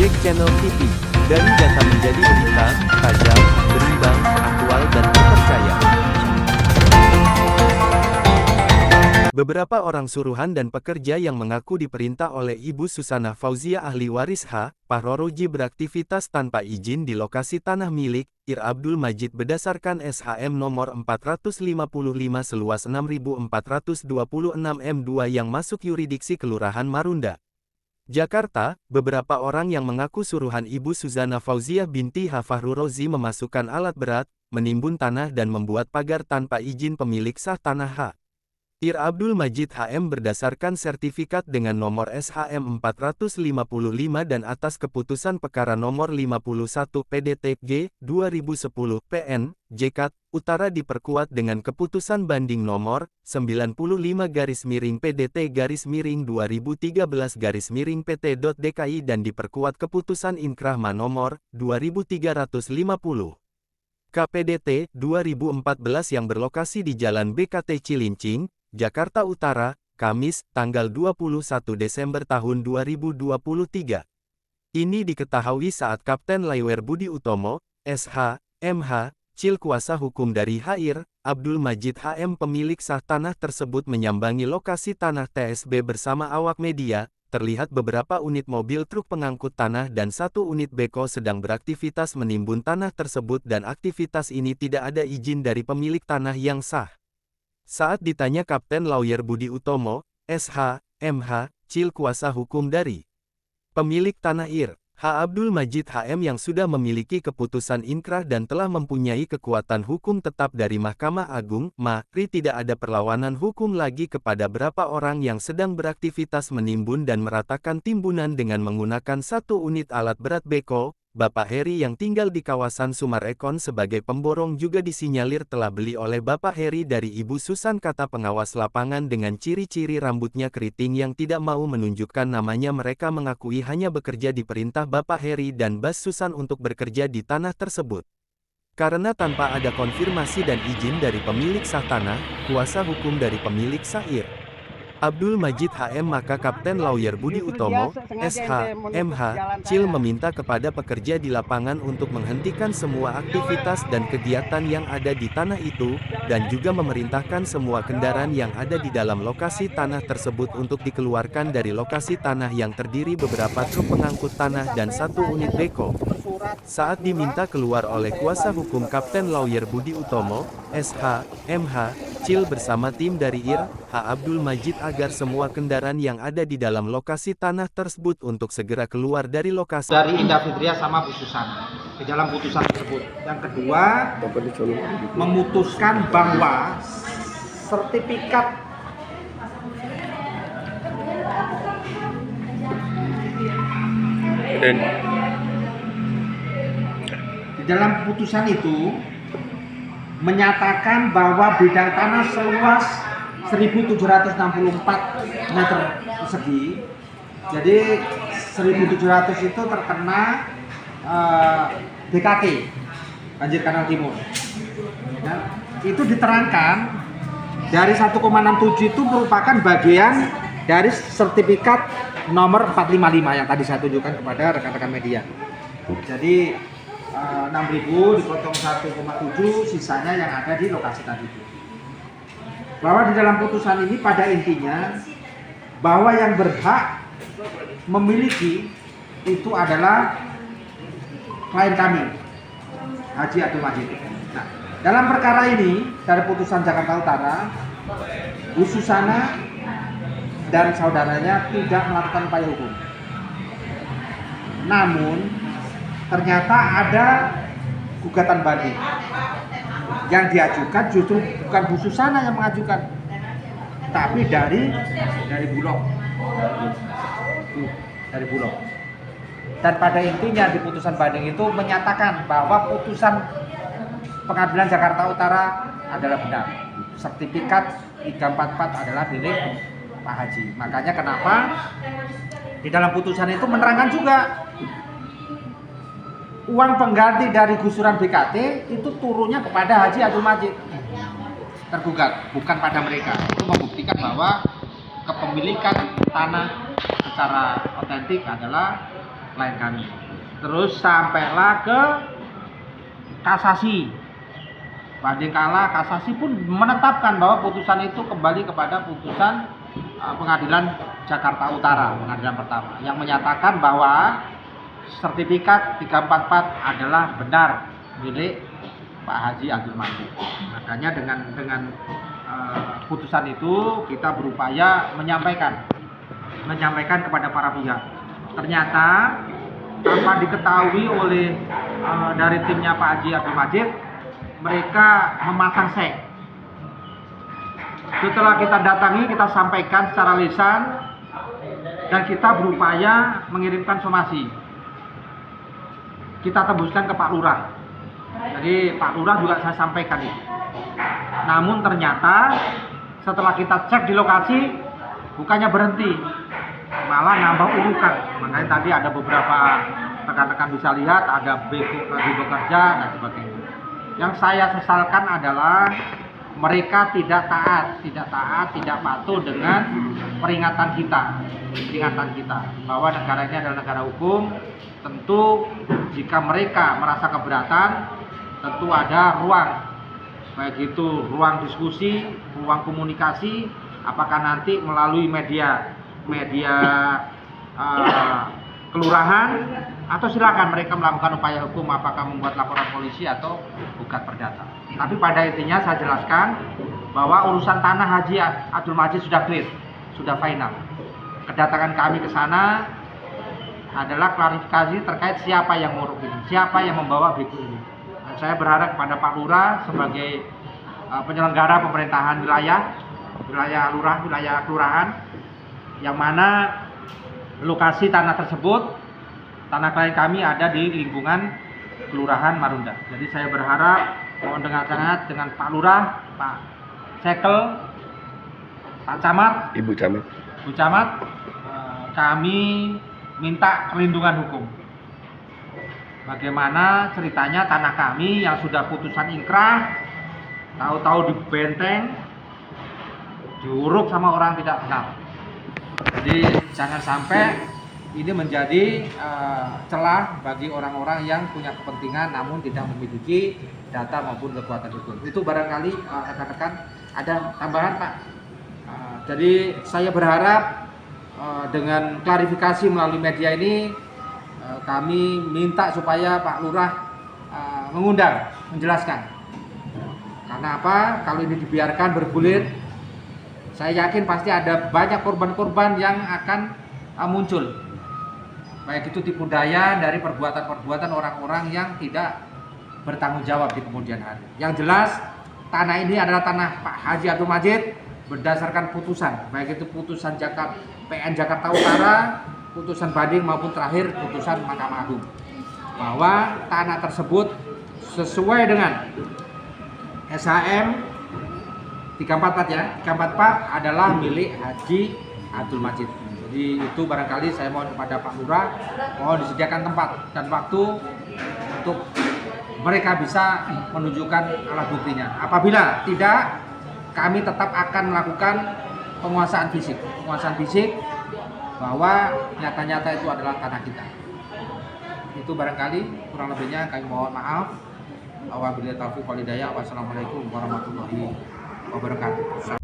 Jack Channel TV. Dari data menjadi berita, tajam, berimbang, aktual dan terpercaya. Beberapa orang suruhan dan pekerja yang mengaku diperintah oleh Ibu Susana Fauzia ahli waris H. Pahroroji beraktivitas tanpa izin di lokasi tanah milik Ir Abdul Majid berdasarkan SHM nomor 455 seluas 6.426 M2 yang masuk yuridiksi Kelurahan Marunda, Jakarta. Beberapa orang yang mengaku suruhan Ibu Susana Fauzia binti H. Pahroroji memasukkan alat berat, menimbun tanah dan membuat pagar tanpa izin pemilik sah tanah H. Ir Abdul Majid HM berdasarkan sertifikat dengan nomor SHM 455 dan atas keputusan perkara nomor 51 PDTG 2010 PN JK Utara diperkuat dengan keputusan banding nomor 95 PDT 2013 PT.DKI dan diperkuat keputusan Inkrah nomor 2350 KPDT 2014 yang berlokasi di Jalan BKT Cilincing, Jakarta Utara, Kamis, tanggal 21 Desember tahun 2023. Ini diketahui saat Kapten Laiwer Budi Utomo, SH, MH, Cil kuasa hukum dari HR, Abdul Majid HM pemilik sah tanah tersebut menyambangi lokasi tanah TSB bersama awak media. Terlihat beberapa unit mobil truk pengangkut tanah dan satu unit beko sedang beraktivitas menimbun tanah tersebut dan aktivitas ini tidak ada izin dari pemilik tanah yang sah. Saat ditanya Kapten Lawyer Budi Utomo, SH, MH, Cil kuasa hukum dari pemilik tanah Ir, H. Abdul Majid HM yang sudah memiliki keputusan inkrah dan telah mempunyai kekuatan hukum tetap dari Mahkamah Agung, Ri tidak ada perlawanan hukum lagi kepada berapa orang yang sedang beraktivitas menimbun dan meratakan timbunan dengan menggunakan satu unit alat berat beko. Bapak Heri yang tinggal di kawasan Sumarekon sebagai pemborong juga disinyalir telah beli oleh Bapak Heri dari Ibu Susan kata pengawas lapangan dengan ciri-ciri rambutnya keriting yang tidak mau menunjukkan namanya. Mereka mengakui hanya bekerja di perintah Bapak Heri dan Bas Susan untuk bekerja di tanah tersebut. Karena tanpa ada konfirmasi dan izin dari pemilik sah tanah, kuasa hukum dari pemilik sah Ir Abdul Majid HM maka Kapten Lawyer Budi Utomo, SH, MH, Cil meminta kepada pekerja di lapangan untuk menghentikan semua aktivitas dan kegiatan yang ada di tanah itu, dan juga memerintahkan semua kendaraan yang ada di dalam lokasi tanah tersebut untuk dikeluarkan dari lokasi tanah yang terdiri beberapa truk pengangkut tanah dan satu unit beko. Saat diminta keluar oleh kuasa hukum Kapten Lawyer Budi Utomo, SH, MH, Cil bersama tim dari Ir, H. Abdul Majid agar semua kendaraan yang ada di dalam lokasi tanah tersebut untuk segera keluar dari lokasi. Dari Indah Fitria sama Bu Susan di dalam putusan tersebut. Yang kedua, memutuskan bahwa sertifikat di dalam putusan itu menyatakan bahwa bidang tanah seluas 1.764 meter persegi. Jadi 1.700 itu terkena BKT, banjir kanal timur. Nah, itu diterangkan dari 1,67 itu merupakan bagian dari sertifikat nomor 455 yang tadi saya tunjukkan kepada rekan-rekan media. Jadi 6.000 dipotong 1,7 sisanya yang ada di lokasi tadi itu. Bahwa di dalam putusan ini pada intinya bahwa yang berhak memiliki itu adalah klien kami, Haji Abdul Majid. Nah, dalam perkara ini dari putusan Jakarta Utara, Bu Susana dan saudaranya tidak melakukan upaya hukum. Namun ternyata ada gugatan banding yang diajukan justru bukan Bu Susana yang mengajukan, tapi dari Bulog. Dari Bulog. Dan pada intinya di putusan banding itu menyatakan bahwa putusan Pengadilan Jakarta Utara adalah benar. Sertifikat 344 adalah milik Pak Haji. Makanya kenapa di dalam putusan itu menerangkan juga uang pengganti dari gusuran BKT itu turunnya kepada Haji Abdul Majid tergugat, bukan pada mereka. Itu membuktikan bahwa kepemilikan tanah secara otentik adalah klien kami. Terus sampailah ke kasasi. Banding kalah, kasasi pun menetapkan bahwa putusan itu kembali kepada putusan Pengadilan Jakarta Utara, pengadilan pertama, yang menyatakan bahwa sertifikat 344 adalah benar milik Pak Haji Abdul Majid. Makanya dengan putusan itu kita berupaya menyampaikan kepada para pihak. Ternyata tanpa diketahui oleh dari timnya Pak Haji Abdul Majid, mereka memasang sek. Setelah kita datangi, kita sampaikan secara lisan dan kita berupaya mengirimkan somasi. Kita tembuskan ke Pak Lurah. Jadi Pak Lurah juga saya sampaikan itu. Namun ternyata setelah kita cek di lokasi, bukannya berhenti, malah nambah urukan. Makanya tadi ada beberapa rekan-rekan bisa lihat ada lagi bekerja dan sebagainya. Yang saya sesalkan adalah mereka tidak taat, tidak patuh dengan peringatan kita bahwa negara ini adalah negara hukum. Tentu jika mereka merasa keberatan, tentu ada ruang, baik itu ruang diskusi, ruang komunikasi, apakah nanti melalui media kelurahan, atau silakan mereka melakukan upaya hukum, apakah membuat laporan polisi atau gugat perdata. Tapi pada intinya saya jelaskan bahwa urusan tanah Haji Abdul Majid sudah clear, sudah final. Kedatangan kami ke sana adalah klarifikasi terkait siapa yang nguruk ini, siapa yang membawa buku ini. Dan saya berharap kepada Pak Lurah sebagai penyelenggara pemerintahan wilayah lurah, wilayah kelurahan, yang mana lokasi tanah tersebut, tanah klien kami ada di lingkungan Kelurahan Marunda. Jadi saya berharap mohon dengan sangat dengan Pak Lurah, Pak Sekel, Pak Camat, Ibu Camat, kami minta perlindungan hukum. Bagaimana ceritanya tanah kami yang sudah putusan inkrah, tahu-tahu dibenteng, diuruk sama orang tidak kenal. Jadi jangan sampai ini menjadi celah bagi orang-orang yang punya kepentingan namun tidak memiliki data maupun kekuatan hukum. Itu barangkali rekan-rekan ada tambahan, Pak. Jadi saya berharap dengan klarifikasi melalui media ini kami minta supaya Pak Lurah mengundang, menjelaskan. Karena apa? Kalau ini dibiarkan bergulir, saya yakin pasti ada banyak korban-korban yang akan muncul. Baik itu tipu daya dari perbuatan-perbuatan orang-orang yang tidak bertanggung jawab di kemudian hari. Yang jelas, tanah ini adalah tanah Pak Haji Abdul Majid berdasarkan putusan, baik itu putusan PN Jakarta Utara, putusan banding maupun terakhir putusan Mahkamah Agung, bahwa tanah tersebut sesuai dengan SHM 344 ya, 344 adalah milik Haji Abdul Majid. Jadi itu barangkali saya mohon kepada Pak Lurah, mohon disediakan tempat dan waktu untuk mereka bisa menunjukkan alat buktinya. Apabila tidak, kami tetap akan melakukan penguasaan fisik bahwa nyata-nyata itu adalah tanah kita. Itu barangkali kurang lebihnya kami mohon maaf. Wabillahi taufiq wal hidayah. Wassalamualaikum warahmatullahi wabarakatuh.